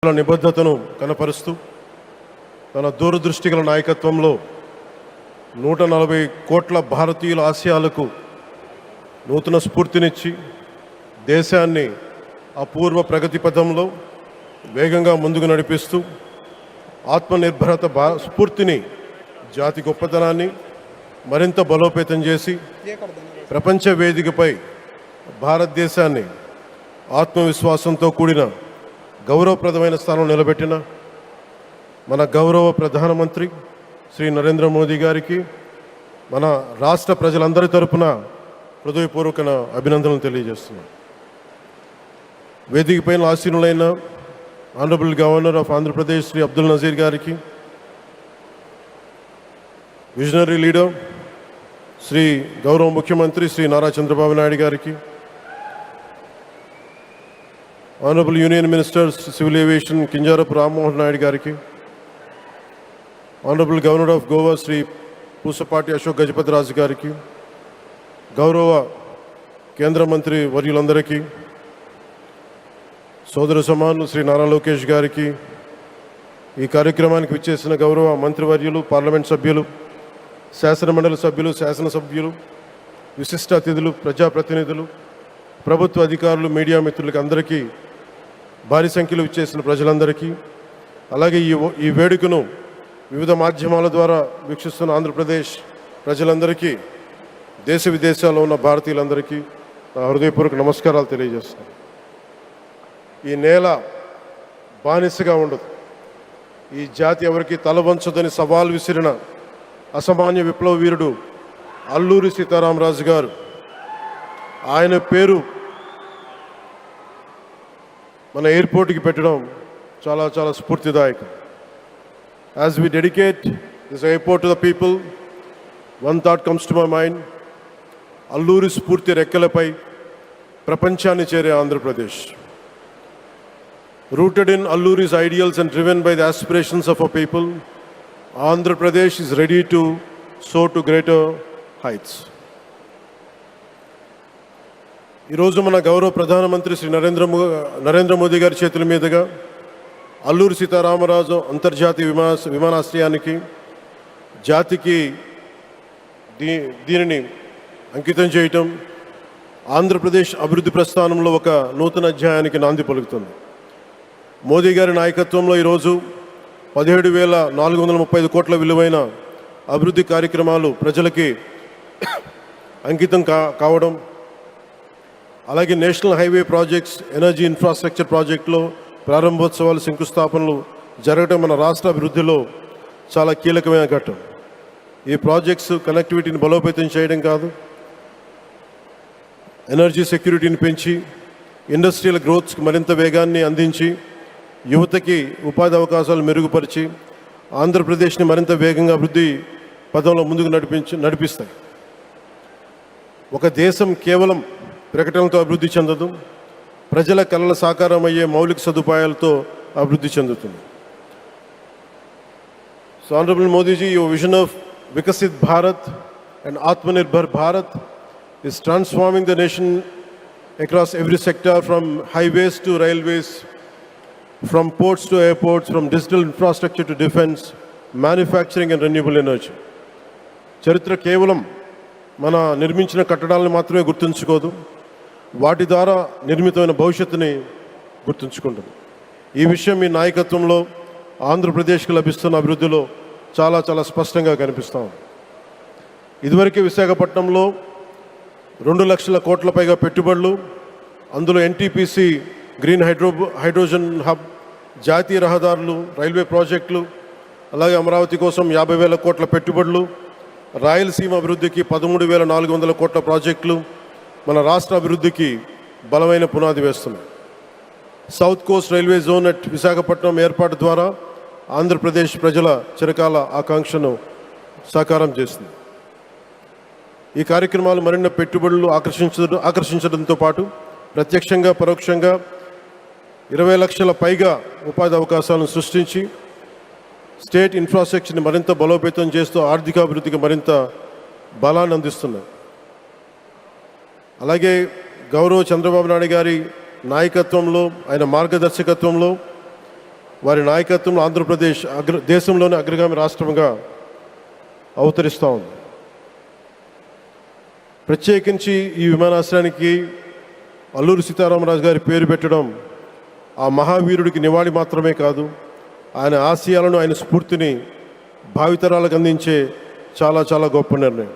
నిబద్ధతను కనపరుస్తూ తన దూరదృష్టి గల నాయకత్వంలో 140 కోట్ల భారతీయుల ఆశయాలకు నూతన స్ఫూర్తినిచ్చి దేశాన్ని అపూర్వ ప్రగతి పథంలో వేగంగా ముందుకు నడిపిస్తూ ఆత్మనిర్భరత స్ఫూర్తిని, జాతి గొప్పతనాన్ని మరింత బలోపేతం చేసి ప్రపంచ వేదికపై భారతదేశాన్ని ఆత్మవిశ్వాసంతో కూడిన గౌరవప్రదమైన స్థానం నిలబెట్టిన మన గౌరవ ప్రధానమంత్రి శ్రీ నరేంద్ర మోదీ గారికి మన రాష్ట్ర ప్రజలందరి తరపున హృదయపూర్వక అభినందనలు తెలియజేస్తున్నాం. వేదిక పైన ఆసీనులైన honourable governor of Andhra Pradesh Shri Abdul Nazir గారికి, విజనరీ లీడర్ శ్రీ గౌరవ ముఖ్యమంత్రి శ్రీ నారా చంద్రబాబు నాయుడు గారికి, honourable union minister civil aviation Kinjarapu Rammohan Naidu గారికి, honourable governor of Goa Shri Pusapati Ashok Gajapati Raju గారికి, గౌరవ కేంద్ర మంత్రి వర్యులందరికీ, సోదర సమానులు శ్రీ నారా లోకేష్ గారికి, ఈ కార్యక్రమానికి విచ్చేసిన గౌరవ మంత్రివర్యులు, పార్లమెంట్ సభ్యులు, శాసనమండలి సభ్యులు, శాసనసభ్యులు, విశిష్ట అతిథులు, ప్రజాప్రతినిధులు, ప్రభుత్వ అధికారులు, మీడియా మిత్రులకి అందరికీ, భారీ సంఖ్యలో విచ్చేసిన ప్రజలందరికీ, అలాగే ఈ వేడుకను వివిధ మాధ్యమాల ద్వారా వీక్షిస్తున్న ఆంధ్రప్రదేశ్ ప్రజలందరికీ, దేశ విదేశాల్లో ఉన్న భారతీయులందరికీ నా హృదయపూర్వక నమస్కారాలు తెలియజేస్తున్నాను. ఈ నేల బానిసగా ఉండదు, ఈ జాతి ఎవరికి తల వంచదని సవాల్ విసిరిన అసామాన్య విప్లవ వీరుడు అల్లూరి సీతారామరాజు గారు. ఆయన పేరు మన ఎయిర్పోర్ట్కి పెట్టడం చాలా చాలా స్ఫూర్తిదాయకం. As we dedicate this airport to the people, one thought comes to my mind. Alluri స్ఫూర్తి రెక్కలపై ప్రపంచాన్ని చేరే Andhra Pradesh. Rooted in అల్లూరిస్ ideals and driven by the aspirations of a people, Andhra Pradesh is ready to so to greater heights. ఈరోజు మన గౌరవ ప్రధానమంత్రి శ్రీ నరేంద్ర మోదీ గారి చేతుల మీదుగా అల్లూరి సీతారామరాజు అంతర్జాతీయ విమానాశ్రయానికి, జాతికి దీనిని అంకితం చేయటం ఆంధ్రప్రదేశ్ అభివృద్ధి ప్రస్థానంలో ఒక నూతన అధ్యాయానికి నాంది పలుకుతుంది. మోదీ గారి నాయకత్వంలో ఈరోజు 17,435 కోట్ల విలువైన అభివృద్ధి కార్యక్రమాలు ప్రజలకి అంకితం కావడం, అలాగే national highway projects, energy infrastructure ప్రాజెక్టులో ప్రారంభోత్సవాలు, శంకుస్థాపనలు జరగడం మన రాష్ట్ర అభివృద్ధిలో చాలా కీలకమైన ఘట్టం. ఈ ప్రాజెక్ట్స్ కనెక్టివిటీని బలోపేతం చేయడం కాదు, ఎనర్జీ సెక్యూరిటీని పెంచి ఇండస్ట్రియల్ గ్రోత్స్కి మరింత వేగాన్ని అందించి యువతకి ఉపాధి అవకాశాలు మెరుగుపరిచి ఆంధ్రప్రదేశ్ని మరింత వేగంగా అభివృద్ధి పదంలో ముందుకు నడిపిస్తాయి. ఒక దేశం కేవలం ప్రకటనలతో అభివృద్ధి చెందదు, ప్రజల కళల సాకారం అయ్యే మౌలిక సదుపాయాలతో అభివృద్ధి చెందుతుంది. So honourable Modiji, your vision of Viksit Bharat and Atmanirbhar Bharat is transforming the nation across every sector, from highways to railways, from ports to airports, from digital infrastructure to defense, manufacturing and renewable energy. చరిత్ర కేవలం మన నిర్మించిన కట్టడాలను మాత్రమే గుర్తుంచుకోదు, వాటి ద్వారా నిర్మితమైన భవిష్యత్తుని గుర్తుంచుకుంటుంది. ఈ విషయం మీ నాయకత్వంలో ఆంధ్రప్రదేశ్కి లభిస్తున్న అభివృద్ధిలో చాలా చాలా స్పష్టంగా కనిపిస్తాం. ఇదివరకే విశాఖపట్నంలో 2 లక్షల కోట్ల పైగా పెట్టుబడులు, అందులో ఎన్టీపీసీ గ్రీన్ హైడ్రోజన్ హబ్, జాతీయ రహదారులు, రైల్వే ప్రాజెక్టులు, అలాగే అమరావతి కోసం 50,000 కోట్ల పెట్టుబడులు, రాయలసీమ అభివృద్ధికి 13,400 కోట్ల ప్రాజెక్టులు మన రాష్ట్ర అభివృద్ధికి బలమైన పునాది వేస్తున్నాయి. South Coast railway zone at Visakhapatnam ఏర్పాటు ద్వారా ఆంధ్రప్రదేశ్ ప్రజల చిరకాల ఆకాంక్షను సాకారం చేస్తుంది. ఈ కార్యక్రమాలు మరిన్ని పెట్టుబడులు ఆకర్షించడంతో పాటు ప్రత్యక్షంగా పరోక్షంగా 20 లక్షల పైగా ఉపాధి అవకాశాలను సృష్టించి స్టేట్ ఇన్ఫ్రాస్ట్రక్చర్ని మరింత బలోపేతం చేస్తూ ఆర్థికాభివృద్ధికి మరింత బలాన్ని అందిస్తున్నాయి. అలాగే గౌరవ చంద్రబాబు నాయుడు గారి నాయకత్వంలో, ఆయన మార్గదర్శకత్వంలో వారి నాయకత్వంలో ఆంధ్రప్రదేశ్ దేశంలోని అగ్రగామి రాష్ట్రంగా అవతరిస్తూ ఉంది. ప్రత్యేకించి ఈ విమానాశ్రయానికి అల్లూరి సీతారామరాజు గారి పేరు పెట్టడం ఆ మహావీరుడికి నివాళి మాత్రమే కాదు, ఆయన ఆశయాలను, ఆయన స్ఫూర్తిని భావితరాలకు అందించే చాలా చాలా గొప్ప నిర్ణయం.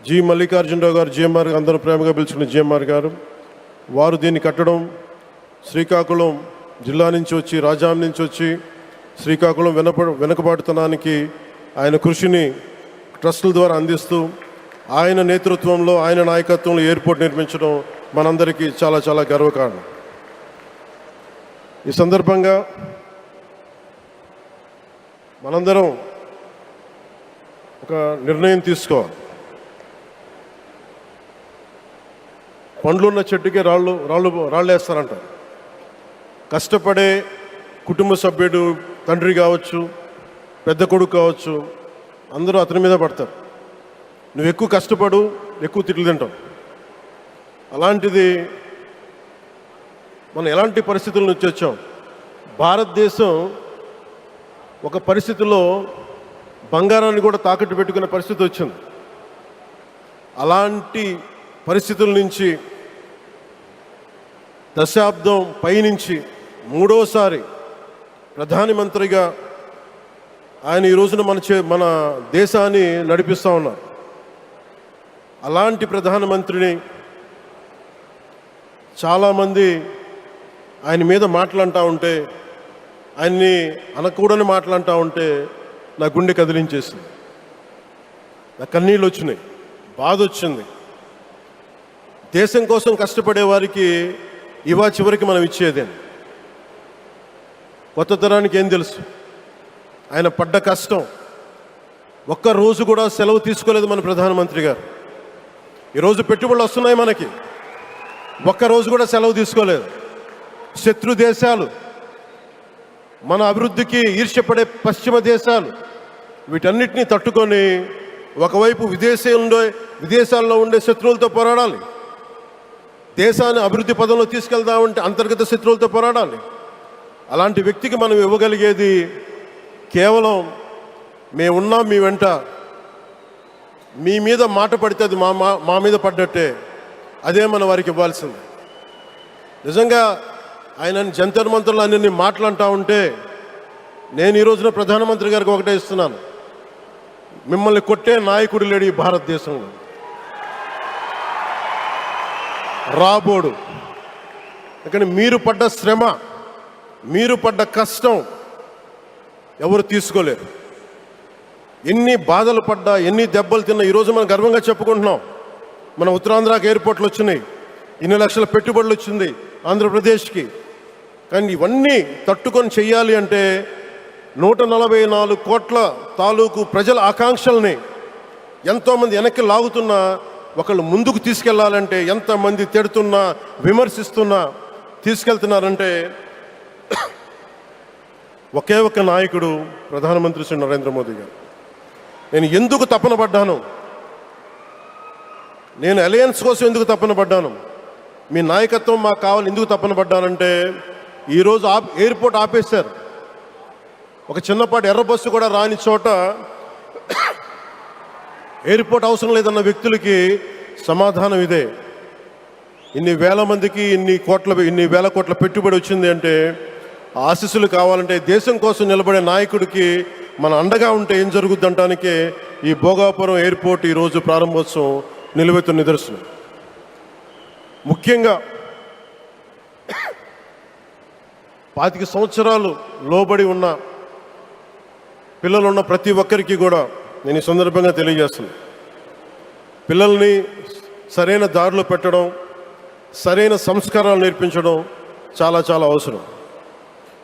జి మల్లికార్జునరావు గారు, జిఎంఆర్, అందరూ ప్రేమగా పిలుచుకున్న జిఎంఆర్ గారు, వారు దీన్ని కట్టడం శ్రీకాకుళం జిల్లా నుంచి వచ్చి, రాజాం నుంచి వచ్చి శ్రీకాకుళం వెనుకబాటుతనానికి ఆయన కృషిని ట్రస్టుల ద్వారా అందిస్తూ ఆయన నేతృత్వంలో, ఆయన నాయకత్వంలో ఎయిర్పోర్ట్ నిర్మించడం మనందరికీ చాలా చాలా గర్వకారణం. ఈ సందర్భంగా మనందరం ఒక నిర్ణయం తీసుకోవాలి. పండ్లున్న చెట్టుకే రాళ్ళు వేస్తారంటారు. కష్టపడే కుటుంబ సభ్యుడు, తండ్రి కావచ్చు, పెద్ద కొడుకు కావచ్చు, అందరూ అతని మీద పడతారు. నువ్వు ఎక్కువ కష్టపడు, ఎక్కువ తిట్లు తింటావు. అలాంటిది మనం ఎలాంటి పరిస్థితుల నుంచి వచ్చాం? భారతదేశం ఒక పరిస్థితిలో బంగారాన్ని కూడా తాకట్టు పెట్టుకునే పరిస్థితి వచ్చింది. అలాంటి పరిస్థితుల నుంచి దశాబ్దం పైనుంచి మూడోసారి ప్రధానమంత్రిగా ఆయన ఈ రోజున మన దేశాన్ని నడిపిస్తూ ఉన్నారు. అలాంటి ప్రధానమంత్రిని చాలామంది ఆయన మీద మాట్లాడుతూ ఉంటే, ఆయన్ని అనకూడని మాట్లాడుతూ ఉంటే నా గుండె కదిలించేసింది, నా కన్నీళ్ళు వచ్చినాయి, బాధ వచ్చింది. దేశం కోసం కష్టపడే వారికి ఇవా చివరికి మనం ఇచ్చేదే. కొత్త తరానికి ఏం తెలుసు? ఆయన పడ్డ కష్టం. ఒక్కరోజు కూడా సెలవు తీసుకోలేదు మన ప్రధానమంత్రి గారు. ఈరోజు పెట్టుబడులు వస్తున్నాయి మనకి, ఒక్కరోజు కూడా సెలవు తీసుకోలేదు. శత్రు దేశాలు, మన అభివృద్ధికి ఈర్ష్యపడే పశ్చిమ దేశాలు, వీటన్నిటినీ తట్టుకొని ఒకవైపు విదేశాల్లో ఉండే శత్రువులతో పోరాడాలి, దేశాన్ని అభివృద్ధి పదంలో తీసుకెళ్దామంటే అంతర్గత శత్రువులతో పోరాడాలి. అలాంటి వ్యక్తికి మనం ఇవ్వగలిగేది కేవలం మేమున్నాం మీ వెంట, మీ మీద మాట పడితే అది మా మీద పడ్డట్టే, అదే మనం వారికి ఇవ్వాల్సింది. నిజంగా ఆయన జంతర్ మంతర్లు అన్ని మాట్లాడుతూ ఉంటే నేను ఈ రోజున ప్రధానమంత్రి గారికి ఒకటే ఇస్తున్నాను, మిమ్మల్ని కొట్టే నాయకుడు లేడు ఈ భారతదేశంలో, రాబోడు. కానీ మీరు పడ్డ శ్రమ, మీరు పడ్డ కష్టం ఎవరు తీసుకోలేరు. ఎన్ని బాధలు పడ్డా, ఎన్ని దెబ్బలు తిన్నా ఈరోజు మనం గర్వంగా చెప్పుకుంటున్నాం. మన ఉత్తరాంధ్రకి ఎయిర్పోర్ట్లు వచ్చినాయి, ఇన్ని లక్షల పెట్టుబడులు వచ్చింది ఆంధ్రప్రదేశ్కి. కానీ ఇవన్నీ తట్టుకొని చెయ్యాలి అంటే 144 కోట్ల తాలూకు ప్రజల ఆకాంక్షల్ని ఎంతోమంది వెనక్కి లాగుతున్నా, ఒకళ్ళు ముందుకు తీసుకెళ్లాలంటే ఎంతమంది తిడుతున్నా, విమర్శిస్తున్నా తీసుకెళ్తున్నారంటే ఒకే ఒక్క నాయకుడు ప్రధానమంత్రి శ్రీ నరేంద్ర మోదీ గారు. నేను ఎందుకు తపన పడ్డాను, నేను అలయన్స్ కోసం ఎందుకు తపన పడ్డాను, మీ నాయకత్వం మాకు కావాలి ఎందుకు తపన పడ్డానంటే, ఈరోజు ఎయిర్పోర్ట్ ఆపేశారు. ఒక చిన్నపాటి ఎర్ర బస్సు కూడా రాని చోట ఎయిర్పోర్ట్ అవసరం లేదన్న వ్యక్తులకి సమాధానం ఇదే. ఇన్ని వేల మందికి ఇన్ని వేల కోట్ల పెట్టుబడి వచ్చింది అంటే ఆశీస్సులు కావాలంటే, దేశం కోసం నిలబడే నాయకుడికి మన అండగా ఉంటే ఏం జరుగుద్ది అంటానికే ఈ భోగాపురం ఎయిర్పోర్ట్ ఈరోజు ప్రారంభోత్సవం నిలువెత్తు నిదర్శనం. ముఖ్యంగా 25 సంవత్సరాలు లోబడి ఉన్న పిల్లలున్న ప్రతి ఒక్కరికి కూడా నేను ఈ సందర్భంగా తెలియజేస్తున్నాను, పిల్లల్ని సరైన దారిలో పెట్టడం, సరైన సంస్కారాలు నేర్పించడం చాలా చాలా అవసరం.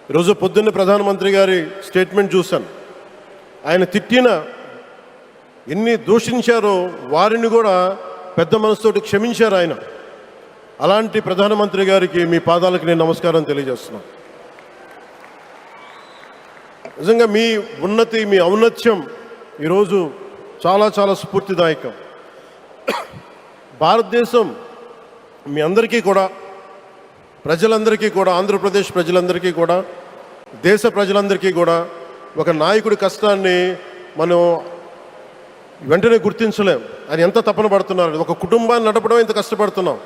ఈరోజు పొద్దున్నే ప్రధానమంత్రి గారి స్టేట్మెంట్ చూశాను. ఆయన తిట్టిన, ఎన్ని దూషించారో వారిని కూడా పెద్ద మనసుతోటి క్షమించారు ఆయన. అలాంటి ప్రధానమంత్రి గారికి మీ పాదాలకు నేను నమస్కారం తెలియజేస్తున్నాను. నిజంగా మీ ఉన్నతి, మీ ఔన్నత్యం ఈరోజు చాలా చాలా స్ఫూర్తిదాయకం. భారతదేశం మీ అందరికీ కూడా, ప్రజలందరికీ కూడా, ఆంధ్రప్రదేశ్ ప్రజలందరికీ కూడా దేశ ప్రజలందరికీ కూడా ఒక నాయకుడి కష్టాన్ని మనం వెంటనే గుర్తించలేం. ఆయన ఎంత తపన పడుతున్నారు. ఒక కుటుంబాన్ని నడపడం ఎంత కష్టపడుతున్నాం.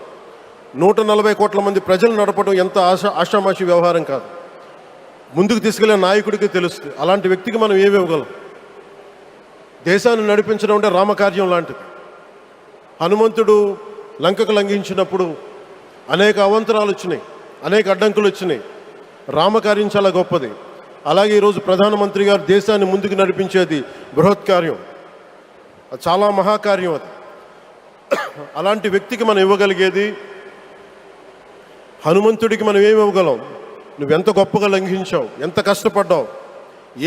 140 కోట్ల మంది ప్రజలు నడపడం ఎంత ఆషామాషి వ్యవహారం కాదు. ముందుకు తీసుకెళ్లే నాయకుడికి తెలుస్తుంది. అలాంటి వ్యక్తికి మనం ఏమి ఇవ్వగలం. దేశాన్ని నడిపించడం అంటే రామకార్యం లాంటిది. హనుమంతుడు లంకకు లంఘించినప్పుడు అనేక అవంతరాలు వచ్చినాయి, అనేక అడ్డంకులు వచ్చినాయి. రామకార్యం చాలా గొప్పది. అలాగే ఈరోజు ప్రధానమంత్రి గారు దేశాన్ని ముందుకు నడిపించేది బృహత్కార్యం, చాలా మహాకార్యం అది. అలాంటి వ్యక్తికి మనం ఇవ్వగలిగేది, హనుమంతుడికి మనం ఏమి ఇవ్వగలం? నువ్వెంత గొప్పగా లంఘించావు, ఎంత కష్టపడ్డావు.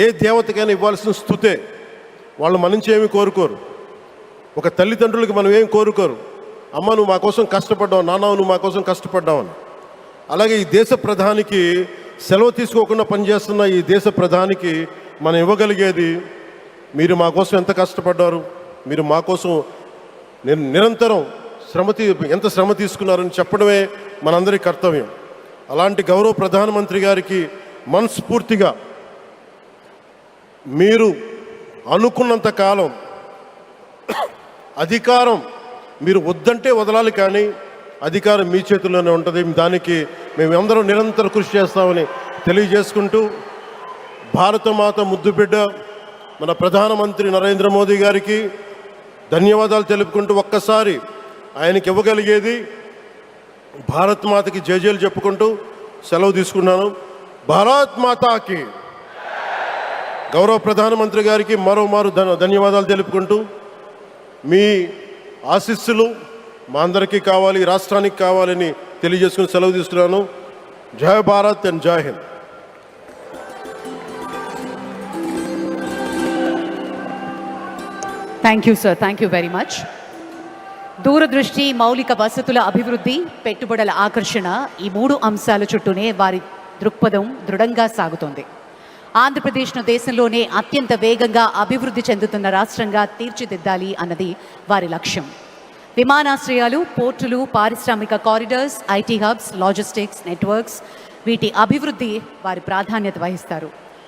ఏ దేవతకైనా ఇవ్వాల్సిన స్తుతే. వాళ్ళు మన నుంచి ఏమి కోరుకోరు. ఒక తల్లిదండ్రులకి మనం ఏం కోరుకోరు. అమ్మ నువ్వు మా కోసం కష్టపడ్డావు, నాన్న నువ్వు మా కోసం కష్టపడ్డావు అని. అలాగే ఈ దేశ ప్రధానికి, సెలవు తీసుకోకుండా పనిచేస్తున్న ఈ దేశ ప్రధానికి మనం ఇవ్వగలిగేది, మీరు మా కోసం ఎంత కష్టపడ్డారు, మీరు మా కోసం నిరంతరం ఎంత శ్రమ తీసుకున్నారని చెప్పడమే మనందరి కర్తవ్యం. అలాంటి గౌరవ ప్రధానమంత్రి గారికి మనస్ఫూర్తిగా మీరు అనుకున్నంత కాలం అధికారం మీరు వద్దంటే వదలాలి, కానీ అధికారం మీ చేతుల్లోనే ఉంటుంది. దానికి మేమందరం నిరంతరం కృషి చేస్తామని తెలియజేసుకుంటూ, భారతమాత ముద్దుబిడ్డ మన ప్రధానమంత్రి నరేంద్ర మోదీ గారికి ధన్యవాదాలు తెలుపుకుంటూ, ఒక్కసారి ఆయనకి ఇవ్వగలిగేది భారత్ మాతకి జయజయలు చెప్పుకుంటూ సెలవు తీసుకున్నాను. భారత్ మాతాకి. గౌరవ ప్రధానమంత్రి గారికి మరోమారు ధన్యవాదాలు తెలుపుకుంటూ, మీ ఆశీస్సులు మా అందరికీ కావాలి, రాష్ట్రానికి కావాలని తెలియజేసుకుని సెలవు తీసుకున్నాను. జై భారత్ అండ్ జై Hind. Thank you sir, thank you very much. దూరదృష్టి, మౌలిక వసతుల అభివృద్ధి, పెట్టుబడుల ఆకర్షణ, ఈ 3 అంశాల చుట్టూనే వారి దృక్పథం దృఢంగా సాగుతోంది. ఆంధ్రప్రదేశ్ను దేశంలోనే అత్యంత వేగంగా అభివృద్ధి చెందుతున్న రాష్ట్రంగా తీర్చిదిద్దాలి అన్నది వారి లక్ష్యం. విమానాశ్రయాలు, పోర్టులు, పారిశ్రామిక corridors, IT hubs, logistics networks, వీటి అభివృద్ధి వారి ప్రాధాన్యత వహిస్తారు.